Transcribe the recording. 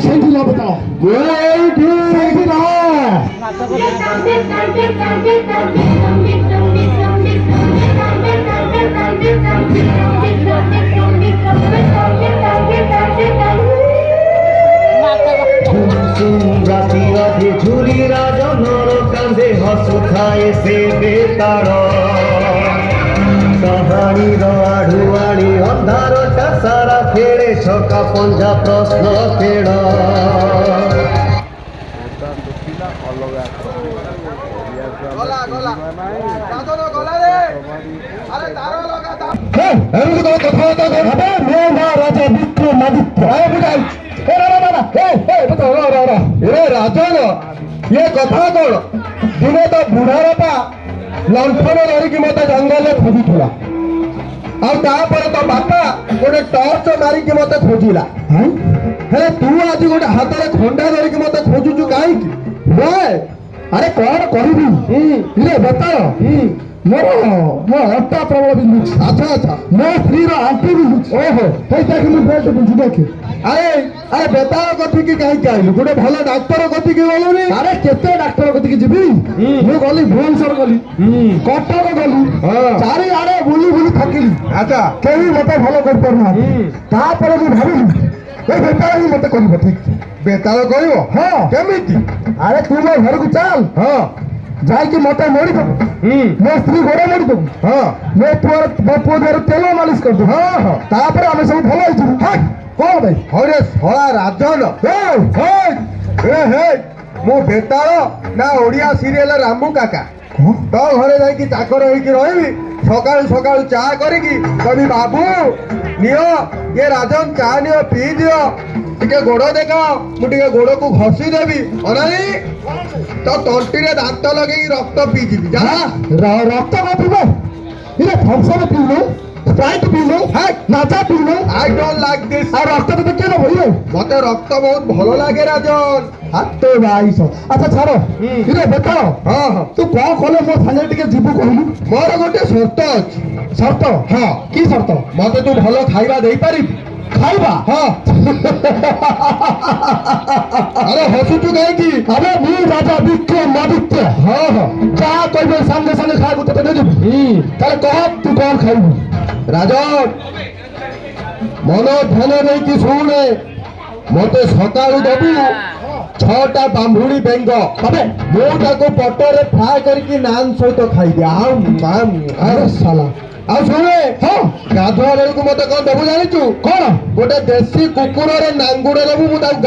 ସେଇଠି ନ ବେତାଳ ମୁଁ ଏଇଠି ସେଇଠି ରହ রাতি রাধে ঝুলি রাজনর কাঁধে হসুথায় সে বেতার কাহানির আড়ুয়াড়ি ଅନ୍ଧାରଟା ସାରା ଫେଳେ ଛକା ପଞ୍ଝା ପ୍ରଶ୍ନ ଫେଡ଼ ରାଜନ ଇଏ କଥା କଣ ଦିନେ ତ ବୁଢାର ପା ଲଣ୍ଠନ ଧରିକି ମତେ ଜଙ୍ଗଲରେ ଖୋଜୁଥିଲା ଆଉ ତାପରେ ତ ବାପା ଗୋଟେ ଟର୍ଚ୍ଚ ମାରିକି ମତେ ଖୋଜିଲା ହେଲେ ତୁ ଆଜି ଗୋଟେ ହାତରେ ଖଣ୍ଡା ଧରିକି ମତେ ଖୋଜୁଛୁ କାହିଁକି ଆରେ କଣ କରିବି ଇରେ ବେତାଳ ମୋର ମୋ ଅଣ୍ଟା ପ୍ରବଳ ବିନ୍ଧୁଛି ଆଚ୍ଛା ଆଚ୍ଛା ମୋ ସ୍ତ୍ରୀର ଆଣ୍ଟି ବିନ୍ଧୁଛି ଓହୋ ହେଇ ଦେଖ ମୁଁ ବେଲ୍ଟ ପିନ୍ଧୁଛି ଦେଖେ ଆରେ ଆରେ ବେତାଳ କତିକି କାହିଁକି ଆଇଲୁ ଗୋଟେ ଭଲ ଡାକ୍ତର କତିକି ଗଲୁନି ଆରେ କେତେ ଡାକ୍ତର କତିକି ଯିବି ମୁଁ ଗଲି ଭୁବନେଶ୍ୱର ଗଲି କଟକ ଗଲି ଚାରିଆଡେ ବୁଲି ବୁଲି ଥକିଲି ଆଚ୍ଛା କେହି ମତେ ଭଲ କରିପାରୁନାହାନ୍ତି ତାପରେ ମୁଁ ଭାବିଲି ଏ ବେତାଳ ହିଁ ମତେ କରିବ ଠିକ ବେତାଳ କରିବ ହଁ କେମିତି ଆରେ ତୁ ମୋ ଘରକୁ ଚାଲ ହଁ ଯାଇକି ମତେ ମୋଡ଼ିଦବୁ ମୋ ସ୍ତ୍ରୀ ଗୋଡ ମୋଡ଼ିଦବୁ ହଁ ମୋ ପୁଅ ଦେହରେ ତେଲ ମାଲିସ କରିଦବୁ ହଁ ହଁ ତାପରେ ଆମେ ସବୁ ଭଲ ହେଇଯିବୁ କଣ ଭାଇ ହରେ ଶଳା ରାଜନ ମୁଁ ବେତାଳ ନା ଓଡିଆ ସିରିଏଲ ରାମୁ କାକା ତୋ ଘରେ ଯାଇକି ଚାକର ହେଇକି ରହିବି ସକାଳୁ ସକାଳୁ ଚା କରିକି କହିବି ବାବୁ ନିଅ ଇଏ ରାଜନ ଚା ନିଅ ପିଇ ଦିଅ ଟିକେ ଗୋଡ ଦେଖାଅ ମୁଁ ଟିକେ ଗୋଡକୁ ଘଷି ଦେବି ଅନାନି ତ ତଣ୍ଟିରେ ଦାନ୍ତ ଲଗେଇକି ରକ୍ତ ପିଇଯିବି ରକ୍ତ କଣ ପିଇବ ଇରେ ଥମ୍ସଅପ୍ ପିଇଲୁ ସ୍ପ୍ରାଇଟ୍ ପିଇଲୁ ନାଚା ପିଇଲୁ ଆଇ ଡୋଣ୍ଟ ଲାଇକ୍ ଦିସ୍ ଆଉ ରକ୍ତ ତତେ କିଏ ନବ ଇରେ ମତେ ରକ୍ତ ବହୁତ ଭଲ ଲାଗେ ରାଜନ ହାତ ବାଇଶ ଆଚ୍ଛା ଛାଡ ଇରେ ବେତାଳ ହଁ ହଁ ତୁ କଣ କଲେ ମୋ ସାଙ୍ଗରେ ଟିକେ ଯିବୁ କହିଲୁ ମୋର ଗୋଟେ ସର୍ତ୍ତ ଅଛି ସର୍ତ୍ତ ହଁ କି ସର୍ତ୍ତ ମତେ ତୁ ଭଲ ଖାଇବା ଦେଇପାରିବୁ ଖାଇବା ହଁ ଆରେ ହସୁଛୁ କାହିଁକି ଆରେ ମୁଁ ରାଜା ବିକ୍ରମାଦିତ୍ୟ ହଁ ହଁ ଯାହା କହିବେ ସାଙ୍ଗେ ସାଙ୍ଗେ ଖାଇବାକୁ ତତେ ନେଇଯିବି ତାହେଲେ କହ ତୁ କଣ ଖାଇବୁ ରାଜନ ମନ ଧ୍ୟାନ ଦେଇକି ଶୁଣେ ମତେ ସକାଳୁ ଦେବୁ 6ଟା ବାମ୍ଭୁଣୀ ବେଙ୍ଗ ମୁଁ ତାକୁ ପଟରେ ଫ୍ରାଏ କରିକି ନାନ୍ ସହିତ ଖାଇବି ଆଉ ସାଲା ଆଉ ଶୁଣେ ହଁ ଗାଧୁଆ ବେଳକୁ ମତେ କଣ ଦେବୁ ଜାଣିଛୁ କଣ ଗୋଟେ ଦେଶୀ କୁକୁରର ନାଙ୍ଗୁଡ ଦେବୁ ମୁଁ ତାକୁ